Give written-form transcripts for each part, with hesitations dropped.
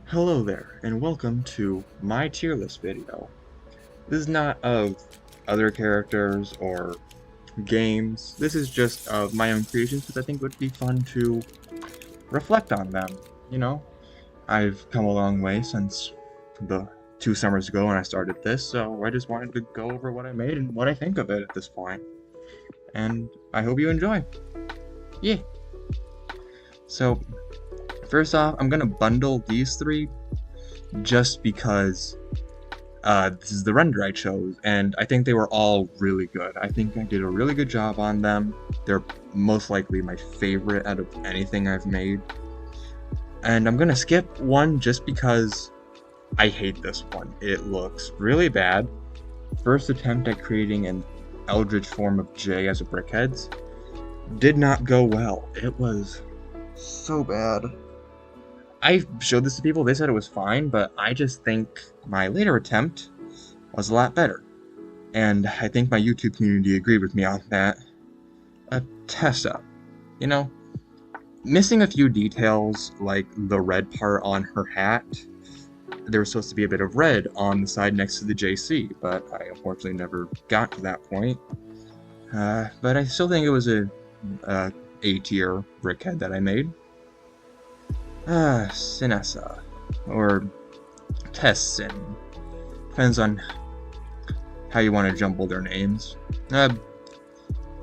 Hello there, and welcome to my tier list video. This is not of other characters or games. This is just of my own creations because I think it would be fun to reflect on them. You know, I've come a long way since the 2 summers ago when I started this, so I just wanted to go over what I made and what I think of it at this point. And I hope you enjoy. Yeah. So, first off, I'm gonna bundle these three just because this is the render I chose, and I think they were all really good. I think I did a really good job on them. They're most likely my favorite out of anything I've made. And I'm gonna skip one just because I hate this one. It looks really bad. First attempt at creating an eldritch form of J as a Brickheadz did not go well. It was so bad. I showed this to people, they said it was fine, but I just think my later attempt was a lot better. And I think my YouTube community agreed with me on that. Tessa, you know, missing a few details, like the red part on her hat. There was supposed to be a bit of red on the side next to the JC, but I unfortunately never got to that point. But I still think it was a A-tier Brickhead that I made. Sinessa, or Tessin. Depends on how you want to jumble their names.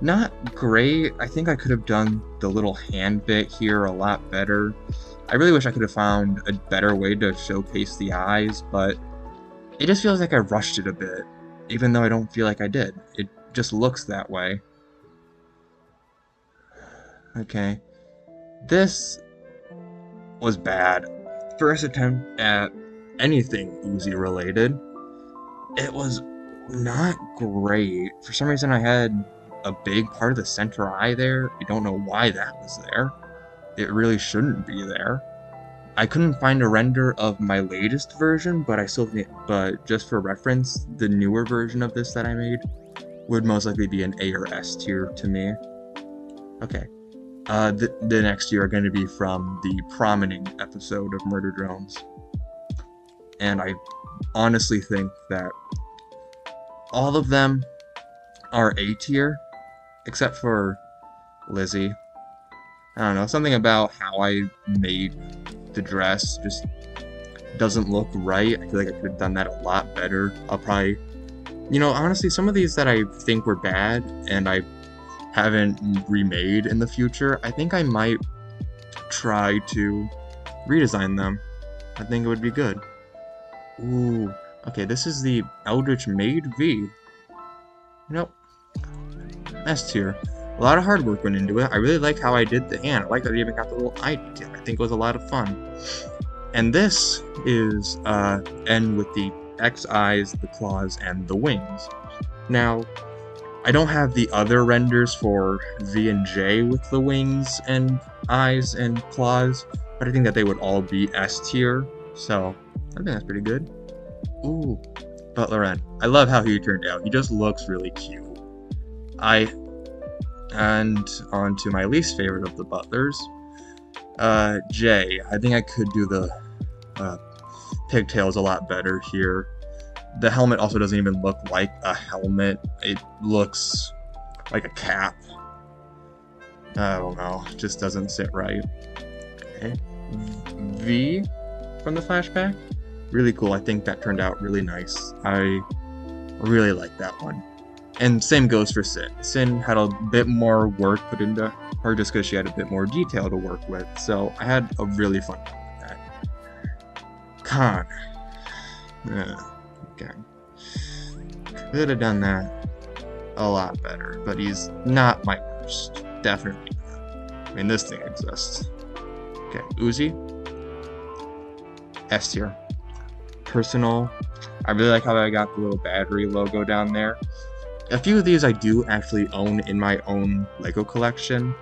Not great. I think I could have done the little hand bit here a lot better. I really wish I could have found a better way to showcase the eyes, but it just feels like I rushed it a bit, even though I don't feel like I did. It just looks that way. Okay. This was bad. First attempt at anything Uzi related. It was not great. For some reason I had a big part of the center eye there. I don't know why that was there. It really shouldn't be there. I couldn't find a render of my latest version, but but just for reference, the newer version of this that I made would most likely be an A or S tier to me. Okay. The next two are going to be from the prominent episode of Murder Drones. And I honestly think that all of them are A tier, except for Lizzie. I don't know, something about how I made the dress just doesn't look right. I feel like I could have done that a lot better. I'll probably, honestly, some of these that I think were bad and I haven't remade in the future, I think I might try to redesign them. I think it would be good. Ooh, okay, this is the Eldritch Maid V. Nope. S tier. A lot of hard work went into it. I really like how I did the hand. I like that I even got the little eye detail. I think it was a lot of fun. And this is N with the X eyes, the claws, and the wings. Now, I don't have the other renders for V and J with the wings and eyes and claws, but I think that they would all be S tier, so I think that's pretty good. Ooh, Butler N. I love how he turned out. He just looks really cute. And on to my least favorite of the butlers, J. I think I could do the pigtails a lot better here. The helmet also doesn't even look like a helmet. It looks like a cap. I don't know. It just doesn't sit right. Okay. V from the flashback. Really cool. I think that turned out really nice. I really like that one. And same goes for Sin. Sin had a bit more work put into her just because she had a bit more detail to work with. So I had a really fun time with that. Khan. Okay. Could have done that a lot better, but he's not my worst. Definitely not. I mean, this thing exists. Okay, Uzi. S tier. Personal. I really like how I got the little battery logo down there. A few of these I do actually own in my own Lego collection.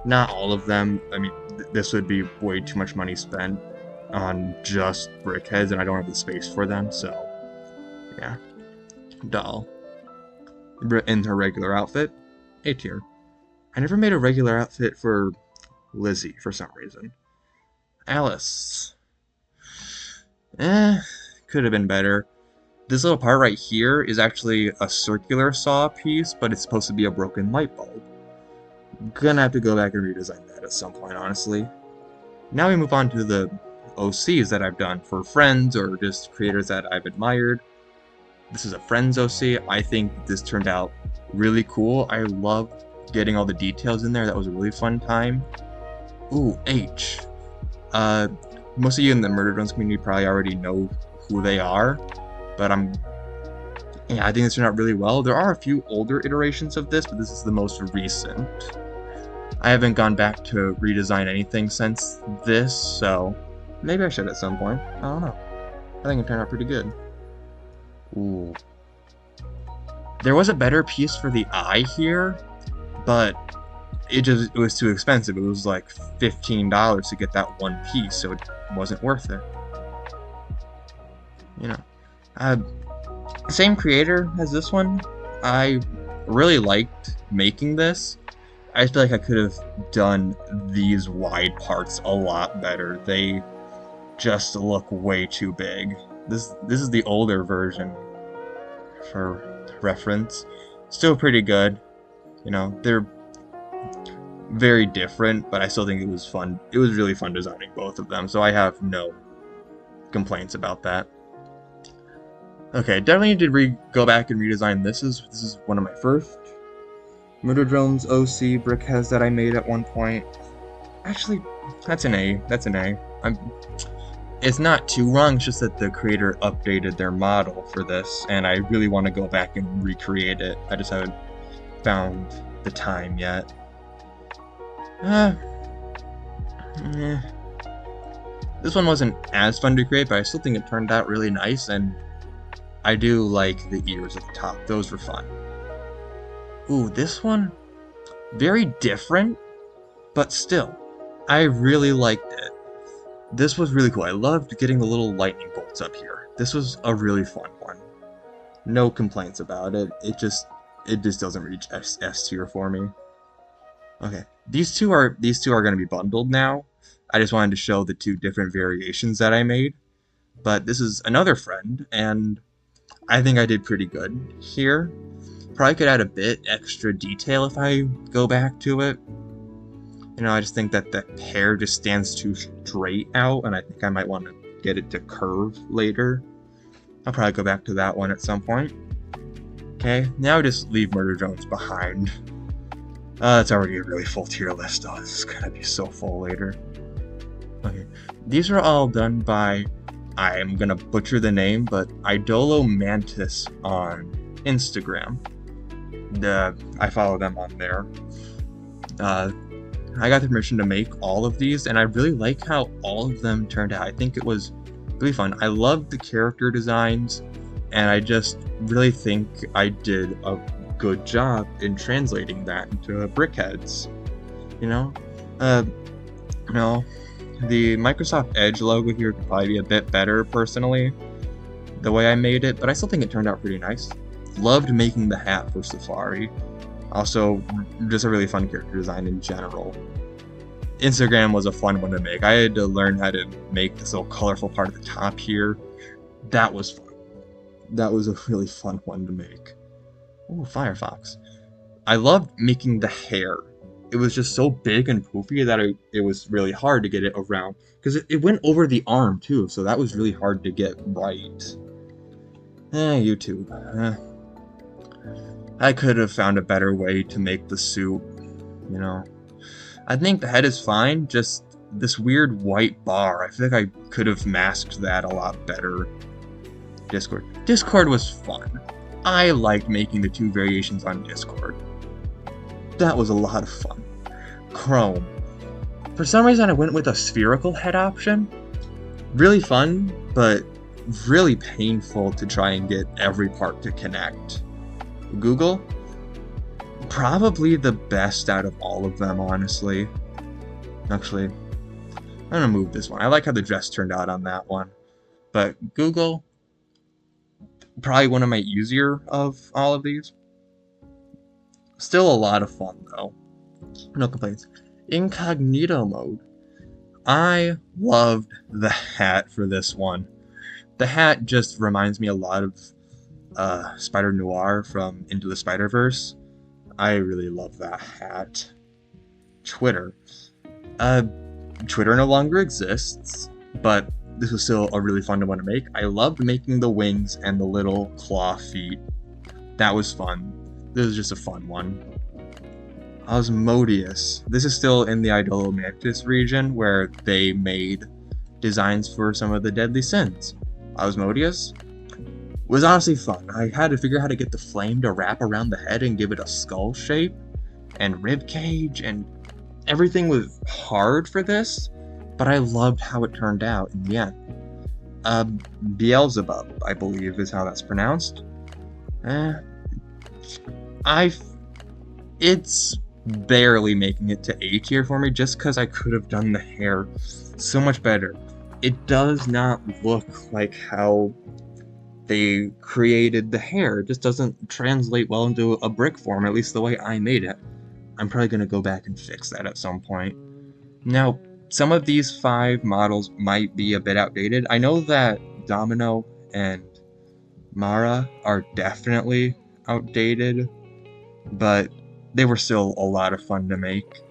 Not all of them. I mean, this would be way too much money spent on just Brickheadz, and I don't have the space for them, so yeah. Doll. In her regular outfit, A tier. I never made a regular outfit for Lizzie for some reason. Alice. Could have been better. This little part right here is actually a circular saw piece, but it's supposed to be a broken light bulb. Gonna have to go back and redesign that at some point, honestly. Now we move on to the OCs that I've done for friends or just creators that I've admired. This is a friends OC. I think this turned out really cool. I loved getting all the details in there. That was a really fun time. Ooh, H. Most of you in the Murder Drones community probably already know who they are, but yeah, I think this turned out really well. There are a few older iterations of this, but this is the most recent. I haven't gone back to redesign anything since this, so maybe I should at some point. I don't know. I think it turned out pretty good. Ooh. There was a better piece for the eye here, but it was too expensive. It was like $15 to get that one piece, so it wasn't worth it. You know. Same creator as this one. I really liked making this. I feel like I could have done these wide parts a lot better. They just look way too big. This is the older version for reference. Still pretty good. You know, they're very different, but I still think it was fun. It was really fun designing both of them, so I have no complaints about that. Okay, definitely did go back and redesign this. This is one of my first Murder Drones OC Brickheadz that I made at one point. Actually, that's an A. That's an A. It's not too wrong, it's just that the creator updated their model for this, and I really want to go back and recreate it. I just haven't found the time yet. This one wasn't as fun to create, but I still think it turned out really nice, and I do like the ears at the top. Those were fun. Ooh, this one, very different, but still, I really liked it. This was really cool. I loved getting the little lightning bolts up here. This was a really fun one. No complaints about it. It just doesn't reach S tier for me. Okay, these two are going to be bundled now. I just wanted to show the two different variations that I made. But this is another friend, and I think I did pretty good here. Probably could add a bit extra detail if I go back to it. You know, I just think that that hair just stands too straight out, and I think I might want to get it to curve later. I'll probably go back to that one at some point. Okay, now just leave Murder Drones behind. It's already a really full tier list. Oh, this is gonna be so full later. Okay, these are all done by, I'm gonna butcher the name, but idolomantis on Instagram. I follow them on there. I got the permission to make all of these, and I really like how all of them turned out. I think it was really fun. I loved the character designs, and I just really think I did a good job in translating that into Brickheadz. You know, the Microsoft Edge logo here could probably be a bit better personally, the way I made it, but I still think it turned out pretty nice. Loved making the hat for Safari. Also, just a really fun character design in general. Instagram was a fun one to make. I had to learn how to make this little colorful part at the top here. That was fun. That was a really fun one to make. Ooh, Firefox. I loved making the hair. It was just so big and poofy that it was really hard to get it around. Because it went over the arm too, so that was really hard to get right. YouTube. I could have found a better way to make the suit, you know. I think the head is fine, just this weird white bar. I feel like I could have masked that a lot better. Discord. Discord was fun. I liked making the two variations on Discord. That was a lot of fun. Chrome. For some reason I went with a spherical head option. Really fun, but really painful to try and get every part to connect. Google, probably the best out of all of them, honestly. Actually, I'm gonna move this one. I like how the dress turned out on that one. But Google, probably one of my easier of all of these. Still a lot of fun though. No complaints. Incognito mode. I loved the hat for this one. The hat just reminds me a lot of Spider Noir from Into the Spiderverse. I really love that hat. Twitter. Uh, Twitter no longer exists, but this was still a really fun one to make. I loved making the wings and the little claw feet. That was fun. This is just a fun one. Osmodeus. This is still in the Idolomantis region where they made designs for some of the deadly sins. Osmodeus was honestly fun. I had to figure out how to get the flame to wrap around the head and give it a skull shape and rib cage, and everything was hard for this, but I loved how it turned out in the end. Beelzebub, I believe is how that's pronounced. It's barely making it to A tier for me just because I could have done the hair so much better. It does not look like how they created the hair. It just doesn't translate well into a brick form, at least the way I made it. I'm probably going to go back and fix that at some point. Now, some of these 5 models might be a bit outdated. I know that Domino and Mara are definitely outdated, but they were still a lot of fun to make.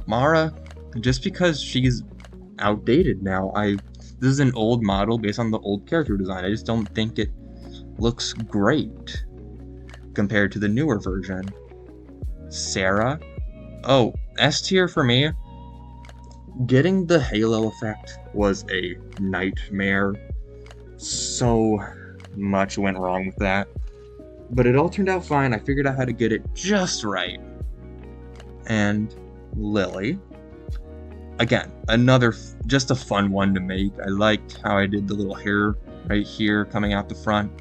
Mara, just because she's outdated now, this is an old model based on the old character design. I just don't think it looks great compared to the newer version. Sarah, oh, S tier for me. Getting the halo effect was a nightmare. So much went wrong with that. But it all turned out fine. I figured out how to get it just right. And Lily. Again, another just a fun one to make. I liked how I did the little hair right here coming out the front.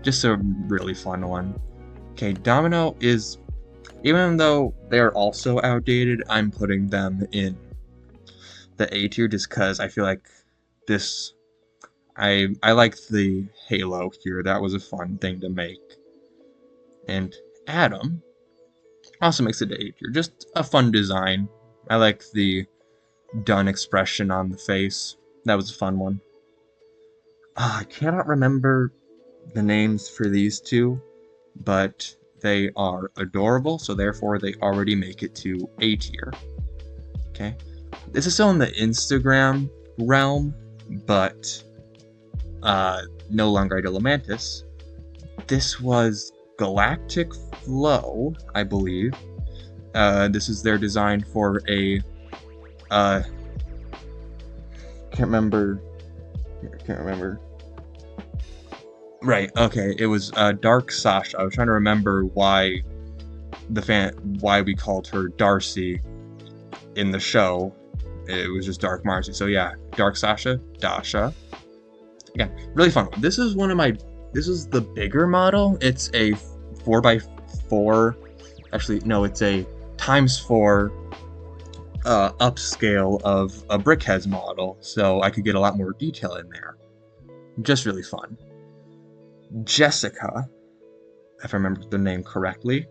Just a really fun one. Okay, Domino is, even though they're also outdated, I'm putting them in the A tier just because I feel like this, I liked the halo here. That was a fun thing to make. And Adam also makes it to A tier. Just a fun design. I like the done expression on the face. That was a fun one. I cannot remember the names for these two, but they are adorable, so therefore they already make it to A tier. Okay. This is still in the Instagram realm, but no longer Idolomantis. This was Galactic Flow, I believe. This is their design for a can't remember. Right, okay, it was Dark Sasha. I was trying to remember why we called her Darcy in the show. It was just Dark Marcy. So yeah, Dark Sasha, Dasha. Yeah, really fun one. This is the bigger model. It's a 4x4. Actually, no, it's a ×4 upscale of a Brickheadz model, so I could get a lot more detail in there. Just really fun. Jessica, if I remember the name correctly.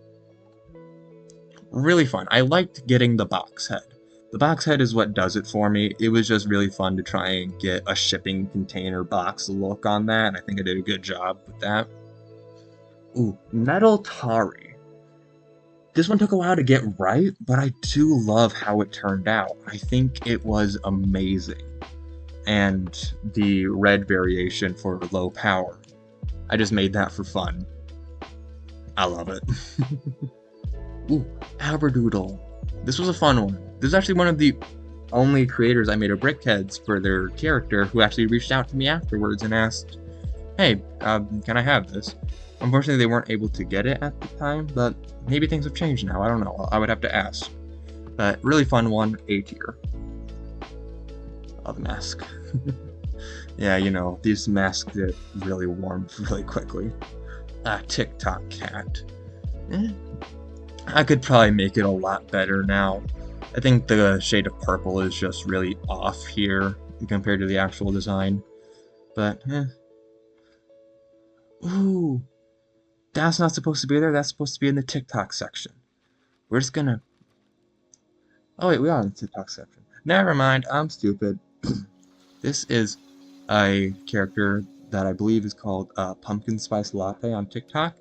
Really fun. I liked getting the box head. The box head is what does it for me. It was just really fun to try and get a shipping container box look on that, and I think I did a good job with that. Ooh, Metal Tari. This one took a while to get right, but I do love how it turned out. I think it was amazing. And the red variation for low power. I just made that for fun. I love it. Ooh, Aberdoodle. This was a fun one. This is actually one of the only creators I made a Brickheadz for their character who actually reached out to me afterwards and asked, hey, can I have this? Unfortunately, they weren't able to get it at the time, but maybe things have changed now. I don't know. I would have to ask. But really fun one, A tier. Of mask. Yeah, you know, these masks get really warm really quickly. TikTok cat. I could probably make it a lot better now. I think the shade of purple is just really off here compared to the actual design. But, Ooh. That's not supposed to be there. That's supposed to be in the TikTok section. We're just gonna... Oh wait, we are in the TikTok section. Never mind, I'm stupid. This is a character that I believe is called Pumpkin Spice Latte on TikTok.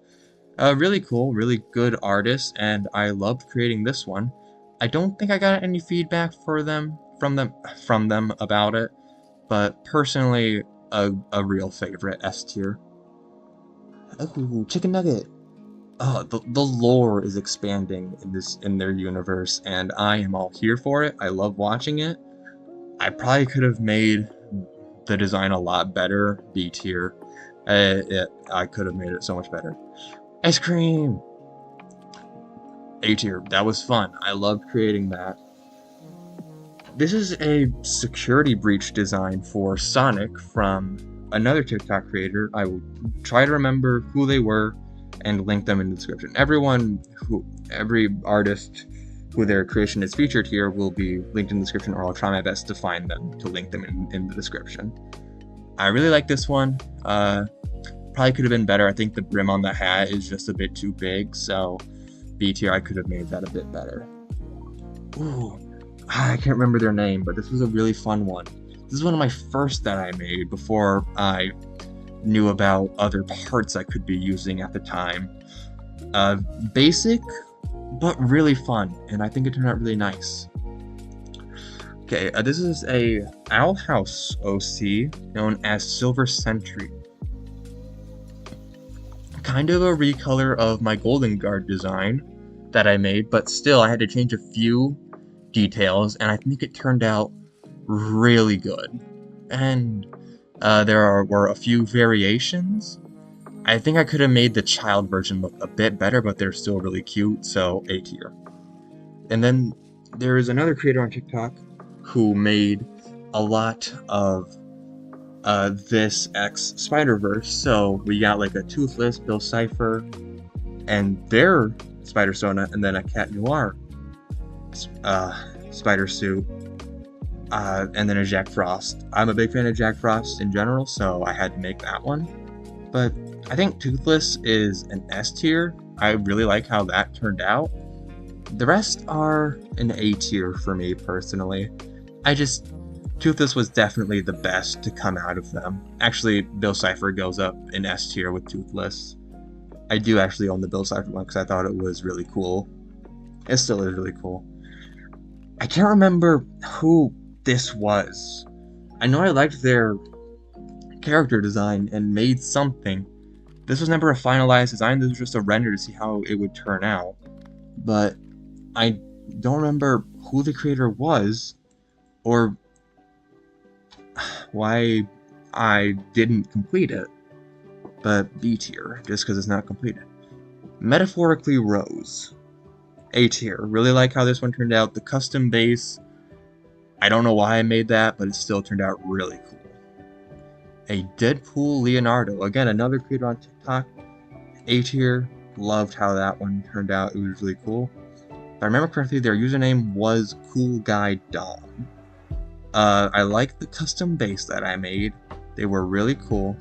Really cool, really good artist, and I loved creating this one. I don't think I got any feedback from them about it, but personally, a real favorite, S tier. Ooh, chicken nugget. The lore is expanding in their universe, and I am all here for it. I love watching it. I probably could have made the design a lot better, B tier. I could have made it so much better. Ice cream! A tier. That was fun. I loved creating that. This is a security breach design for Sonic from another TikTok creator. I will try to remember who they were and link them in the description. Every artist who their creation is featured here will be linked in the description, or I'll try my best to find them to link them in the description. I really like this one. Probably could have been better. I think the brim on the hat is just a bit too big, so B tier, I could have made that a bit better. Ooh, I can't remember their name, but this was a really fun one. This is one of my first that I made before I knew about other parts I could be using at the time. Basic, but really fun, and I think it turned out really nice. Okay, this is a Owl House OC known as Silver Sentry. Kind of a recolor of my Golden Guard design that I made, but still I had to change a few details, and I think it turned out really good. And were a few variations. I think I could have made the child version look a bit better, but they're still really cute, so A tier. And then there is another creator on TikTok who made a lot of this X Spiderverse. So we got like a Toothless, Bill Cipher, and their Spider Sona, and then a Cat Noir spider suit, and then a Jack Frost. I'm a big fan of Jack Frost in general, so I had to make that one. But I think Toothless is an S tier. I really like how that turned out. The rest are an A tier for me personally. Toothless was definitely the best to come out of them. Actually, Bill Cipher goes up in S tier with Toothless. I do actually own the Bill Cipher one because I thought it was really cool. It still is really cool. I can't remember who this was. I know I liked their character design and made something. This was never a finalized design, this was just a render to see how it would turn out. But I don't remember who the creator was, or why I didn't complete it. But B tier, just because it's not completed. Metaphorically Rose. A tier. Really like how this one turned out. The custom base, I don't know why I made that, but it still turned out really cool. A Deadpool Leonardo. Again, another creator on TikTok. A tier. Loved how that one turned out. It was really cool. If I remember correctly, their username was Cool Guy Dom. I like the custom base that I made. They were really cool,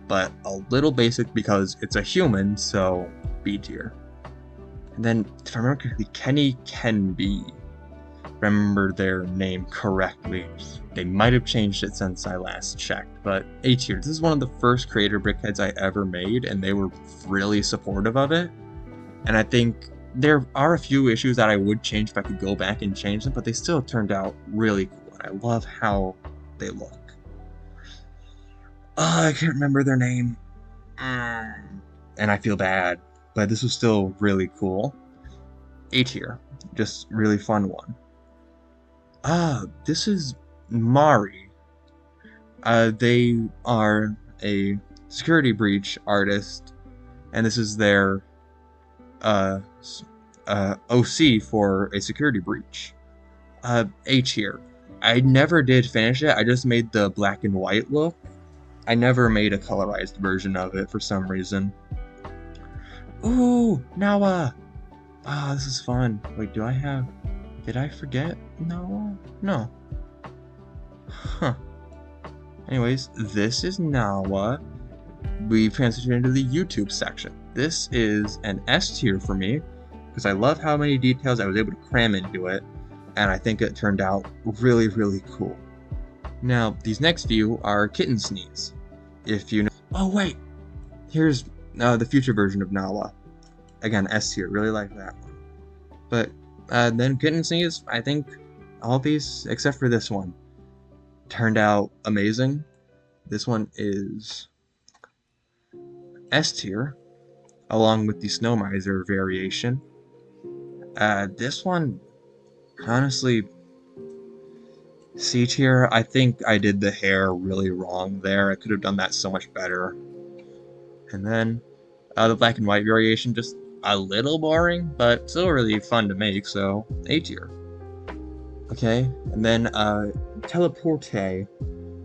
but a little basic because it's a human, so B tier. And then, if I remember correctly, Kenny Kenby. Remember their name correctly. They might have changed it since I last checked, but A tier. This is one of the first creator Brickheadz I ever made, and they were really supportive of it. And I think there are a few issues that I would change if I could go back and change them, but they still turned out really cool. I love how they look. I can't remember their name. And I feel bad, but this was still really cool. A tier. Just really fun one. This is Mari. They are a security breach artist, and this is their OC for a security breach. A tier. I never did finish it, I just made the black and white look. I never made a colorized version of it for some reason. Ooh, Nawa! This is fun. Wait, did I forget? No. Huh. Anyways, this is Nawa. We've transitioned into the YouTube section. This is an S tier for me, because I love how many details I was able to cram into it, and I think it turned out really, really cool. Now, these next few are kitten sneeze. If you know. Oh, wait! Here's the future version of Nala. Again, S tier. Really like that one. But then kitten sneeze, I think all these, except for this one, turned out amazing. This one is S tier, along with the Snow Miser variation. This one, honestly, C tier. I think I did the hair really wrong there. I could have done that so much better. And then the black and white variation, just a little boring, but still really fun to make, so A tier. Okay, and then Teleporte.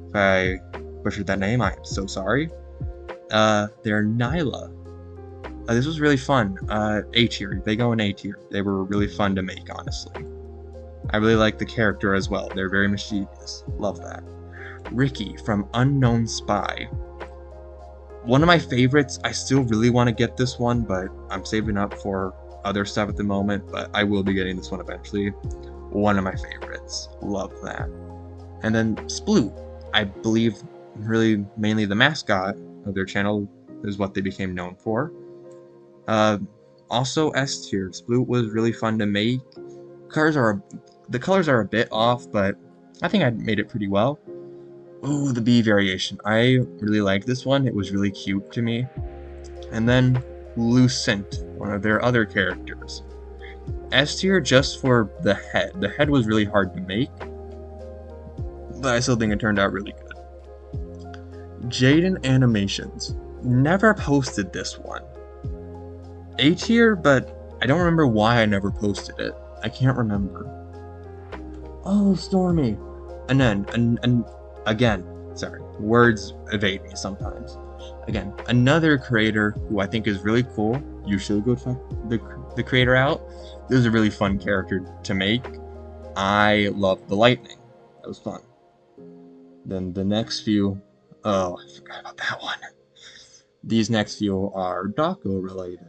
If I butchered that name, I'm so sorry. They're Nyla. This was really fun. A tier. They go in A tier. They were really fun to make, honestly. I really like the character as well. They're very mischievous. Love that. Ricky from Unknown Spy. One of my favorites. I still really want to get this one, but I'm saving up for other stuff at the moment, but I will be getting this one eventually. One of my favorites. Love that. And then Sploot. I believe really mainly the mascot of their channel is what they became known for. Also S tier. Sploot was really fun to make. The colors are a bit off, but I think I made it pretty well. Oh, the bee variation. I really liked this one. It was really cute to me. And then Lucent, one of their other characters. S tier just for the head. The head was really hard to make, but I still think it turned out really good. Jaden Animations. Never posted this one. A tier, but I don't remember why I never posted it. I can't remember. Oh, Stormy. And then, again, sorry, words evade me sometimes. Again, another creator who I think is really cool. You should go check the creator out. This is a really fun character to make. I love the lightning. That was fun. Then the next few, oh, I forgot about that one. These next few are Dako related.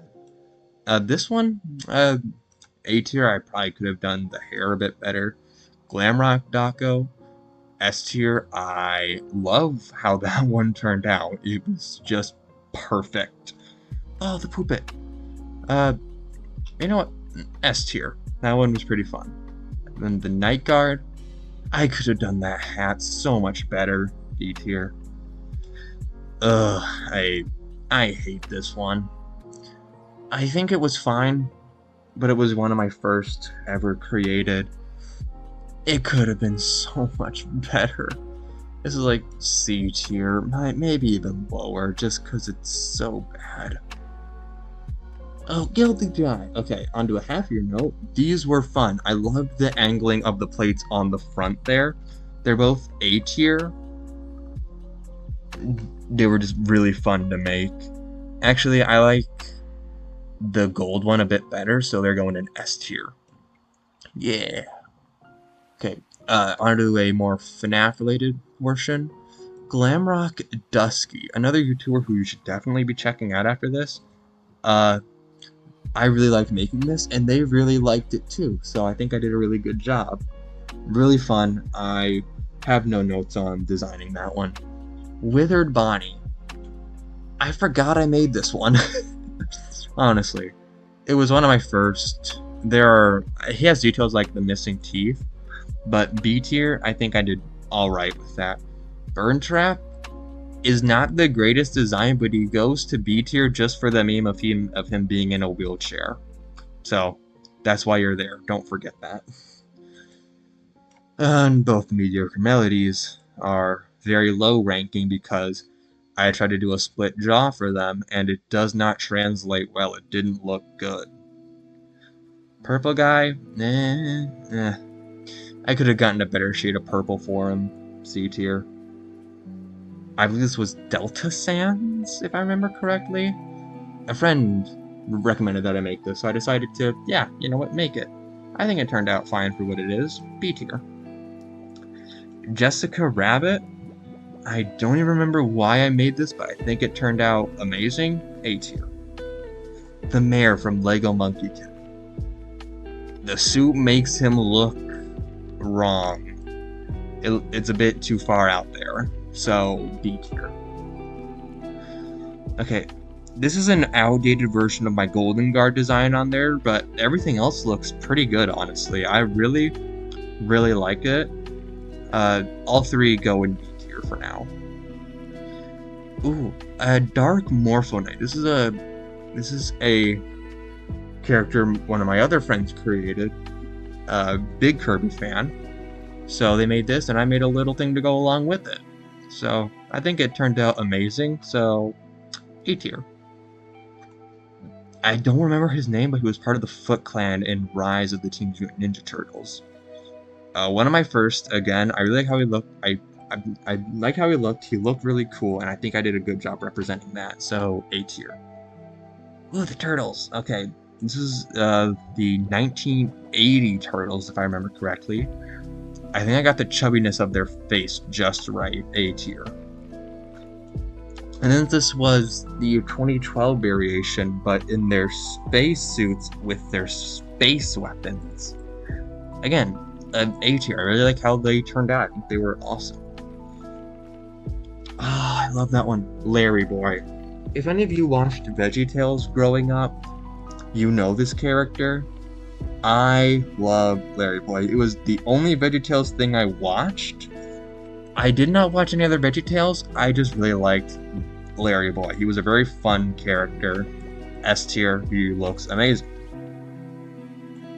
This one, A tier, I probably could have done the hair a bit better. Glamrock Dako. S tier, I love how that one turned out. It was just perfect. Oh, the poopet. You know what? S tier. That one was pretty fun. And then the Night Guard. I could have done that hat so much better. D tier. Ugh, I hate this one. I think it was fine, but it was one of my first ever created. It could have been so much better. This is like C tier, maybe even lower, just because it's so bad. Oh, Guilty Guy. Okay, onto a happier note. These were fun. I loved the angling of the plates on the front there. They're both A tier. They were just really fun to make. Actually, I like the gold one a bit better, so they're going in S tier. Yeah. Okay, onto a more FNAF related portion. Glamrock Dusky, another YouTuber who you should definitely be checking out after this. I really liked making this, and they really liked it too, so I think I did a really good job. Really fun. I have no notes on designing that one. Withered Bonnie. I forgot I made this one. Honestly. It was one of my first. He has details like the missing teeth, but B tier, I think I did alright with that. Burn Trap is not the greatest design, but he goes to B tier just for the meme of him being in a wheelchair. So that's why you're there. Don't forget that. And both mediocre melodies are very low ranking because I tried to do a split jaw for them and it does not translate well. It didn't look good. Purple Guy, I could have gotten a better shade of purple for him. C tier. I believe this was Delta Sands, if I remember correctly. A friend recommended that I make this, so I decided to, yeah, you know what, make it. I think it turned out fine for what it is. B tier. Jessica Rabbit. I don't even remember why I made this, but I think it turned out amazing. A tier. The mayor from legomonkiekid. The suit makes him look wrong. it's a bit too far out there, so B tier. Okay, this is an outdated version of my Golden Guard design on there, but everything else looks pretty good, honestly. I really like it. All three go in B tier for now. Ooh, a Dark Morpho-Knight. This is a character one of my other friends created. Big Kirby fan. So they made this, and I made a little thing to go along with it. So I think it turned out amazing, so A tier. I don't remember his name, but he was part of the Foot Clan in Rise of the Teenage Mutant Ninja Turtles. One of my first, again, I really like how he looked. I like how he looked. He looked really cool, and I think I did a good job representing that, so A tier. Ooh, the Turtles. Okay, this is the 1980 Turtles, if I remember correctly. I think I got the chubbiness of their face just right, A tier. And then this was the 2012 variation, but in their space suits with their space weapons. Again, an A tier. I really like how they turned out. I think they were awesome. Ah, I love that one. Larry Boy. If any of you watched VeggieTales growing up, you know this character. I love Larry Boy. It was the only VeggieTales thing I watched. I did not watch any other VeggieTales. I just really liked Larry Boy. He was a very fun character. S tier. He looks amazing.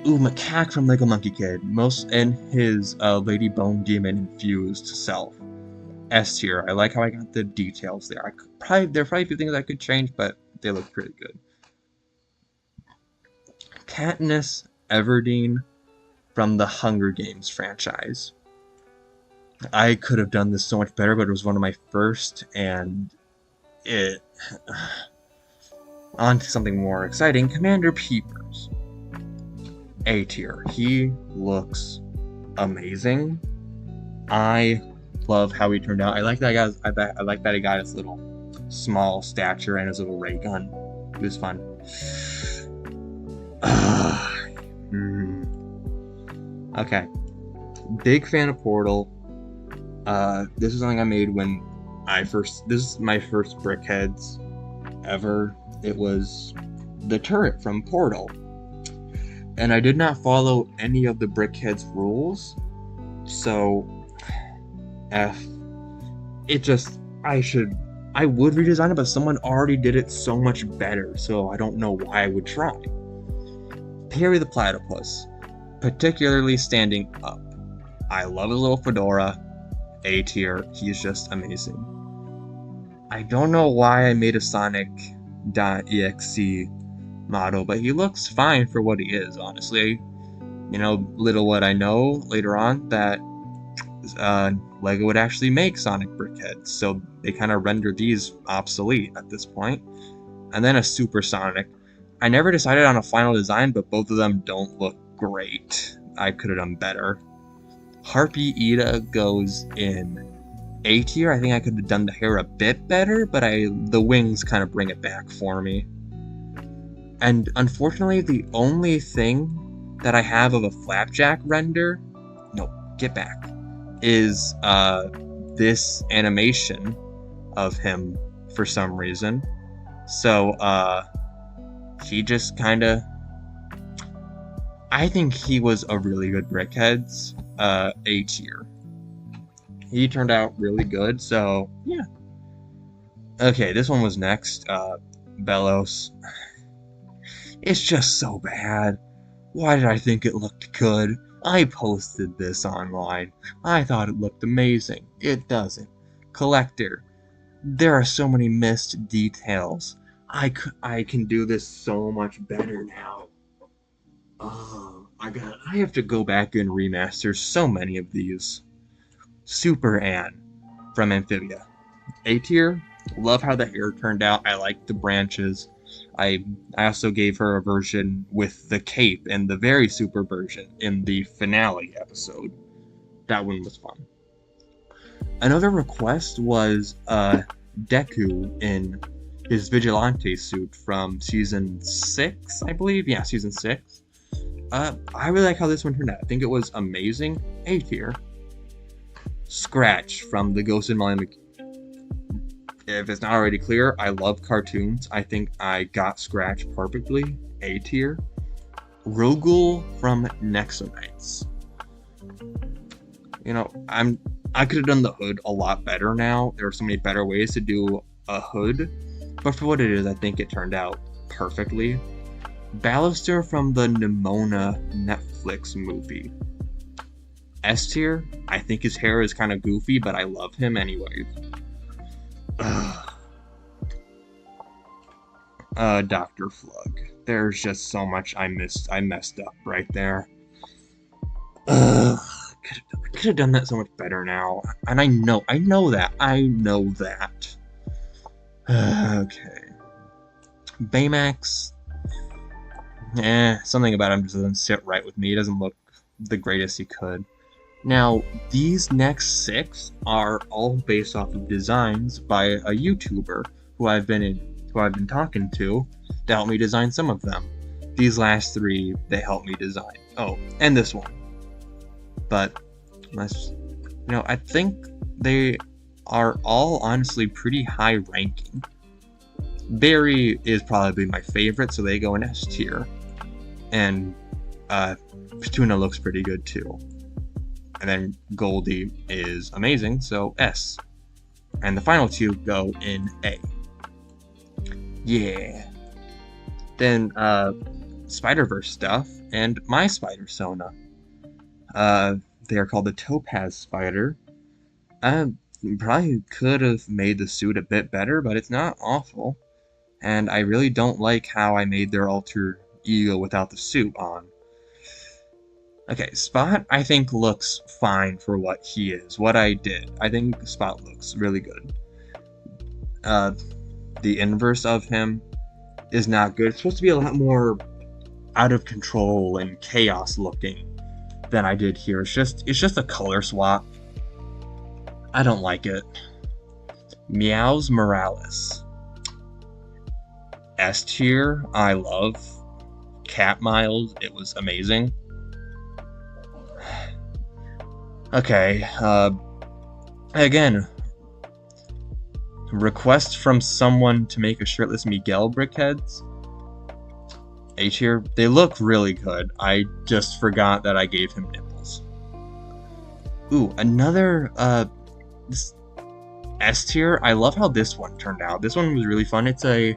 Ooh, Macaque from legomonkiekid. Most in his Lady Bone Demon infused self. S tier. I like how I got the details there. There are probably a few things I could change, but they look pretty good. Katniss Everdeen from the Hunger Games franchise. I could have done this so much better, but it was one of my first, and on to something more exciting. Commander Peepers. A tier. He looks amazing. I love how he turned out. I like that I like that he got his little small stature and his little ray gun. It was fun. Okay. Big fan of Portal. This is something I made when this is my first Brickheadz ever. It was the turret from Portal. And I did not follow any of the Brickheadz rules. So F. I would redesign it, but someone already did it so much better, so I don't know why I would try. Perry the Platypus, particularly standing up. I love his little fedora. A tier. He's just amazing. I don't know why I made a Sonic.exe model, but he looks fine for what he is, honestly. You know, little what I know later on that LEGO would actually make Sonic Brickheadz, so they kind of rendered these obsolete at this point. And then a Super Sonic. I never decided on a final design, but both of them don't look great. I could have done better. Harpy Ida goes in A tier. I think I could have done the hair a bit better, but the wings kind of bring it back for me. And unfortunately, the only thing that I have of a Flapjack render, no, get back, is this animation of him for some reason. So he just kind of, I think he was a really good Brickheadz. A tier. He turned out really good, so yeah. Okay, this one was next. Bellows. It's just so bad. Why did I think it looked good? I posted this online. I thought it looked amazing. It doesn't. Collector. There are so many missed details. I can do this so much better now. I have to go back and remaster so many of these. Super Ann from Amphibia. A tier. Love how the hair turned out. I like the branches. I also gave her a version with the cape and the very super version in the finale episode. That one was fun. Another request was Deku in his Vigilante suit from season 6, I believe. Yeah, season 6. I really like how this one turned out. I think it was amazing. A tier. Scratch from the Ghost and Mollymcgee. If it's not already clear, I love cartoons. I think I got Scratch perfectly. A tier. Rogul from Nexonites. You know, I could have done the hood a lot better now. There are so many better ways to do a hood, but for what it is, I think it turned out perfectly. Ballister from the Nimona Netflix movie. S tier. I think his hair is kind of goofy, but I love him anyways. Dr. Flug. There's just so much I messed up right there. I could have done that so much better now, and I know that. Okay. Baymax. Something about him just doesn't sit right with me. He doesn't look the greatest he could. Now, these next 6 are all based off of designs by a YouTuber who I've been talking to help me design some of them. These last 3, they helped me design. Oh, and this one. But, I think they are all honestly pretty high ranking. Berry is probably my favorite, so they go in S tier. And Petuna looks pretty good too. And then Goldie is amazing, so S. And the final 2 go in A. Yeah. Then Spiderverse stuff and my spider Sona. They are called the Topaz Spider. Probably could have made the suit a bit better, but it's not awful. And I really don't like how I made their alter ego without the suit on. Okay, Spot I think looks fine for what he is, what I did. I think Spot looks really good. The inverse of him is not good. It's supposed to be a lot more out of control and chaos looking than I did here. It's just a color swap. I don't like it. Meows Morales. S tier, I love. Cat Miles, it was amazing. Okay, again, request from someone to make a shirtless Miguel Brickheadz. A tier, they look really good. I just forgot that I gave him nipples. Ooh, another S tier. I love how this one turned out. This one was really fun. It's a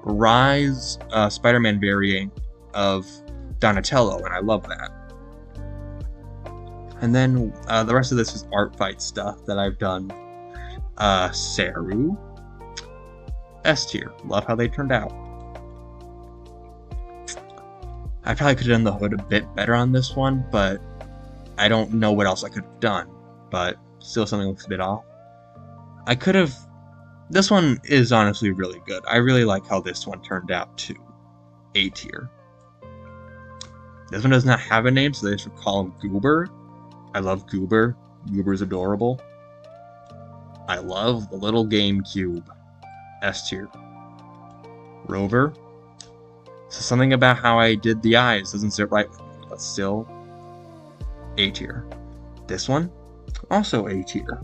Rise Spider-Man variant of Donatello, and I love that. And then the rest of this is art fight stuff that I've done. Saru. S tier. Love how they turned out. I probably could have done the hood a bit better on this one, but I don't know what else I could have done. But still something looks a bit off. I could have... This one is honestly really good. I really like how this one turned out too. A tier. This one does not have a name, so they should call him Goober. I love Goober. Goober's adorable. I love the little GameCube. S tier. Rover. So something about how I did the eyes doesn't sit right with me, but still A tier. This one, also A tier.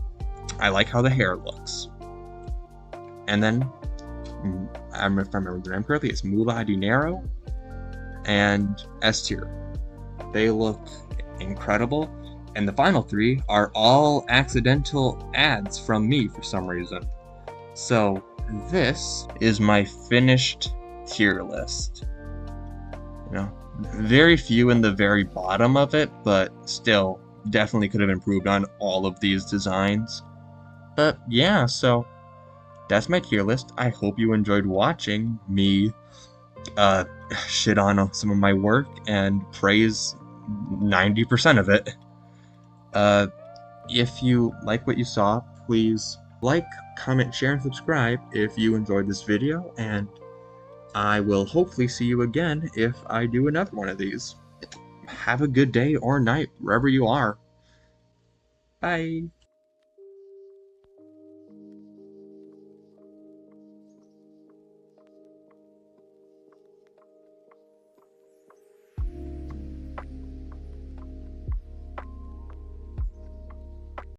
I like how the hair looks. And then, if I remember the name correctly, it's Mula Dinero and S tier. They look incredible. And the final 3 are all accidental ads from me for some reason. So this is my finished tier list. Very few in the very bottom of it, but still definitely could have improved on all of these designs. But yeah, so that's my tier list. I hope you enjoyed watching me shit on some of my work and praise 90% of it. If you like what you saw, please like, comment, share, and subscribe if you enjoyed this video, and I will hopefully see you again if I do another one of these. Have a good day or night, wherever you are. Bye.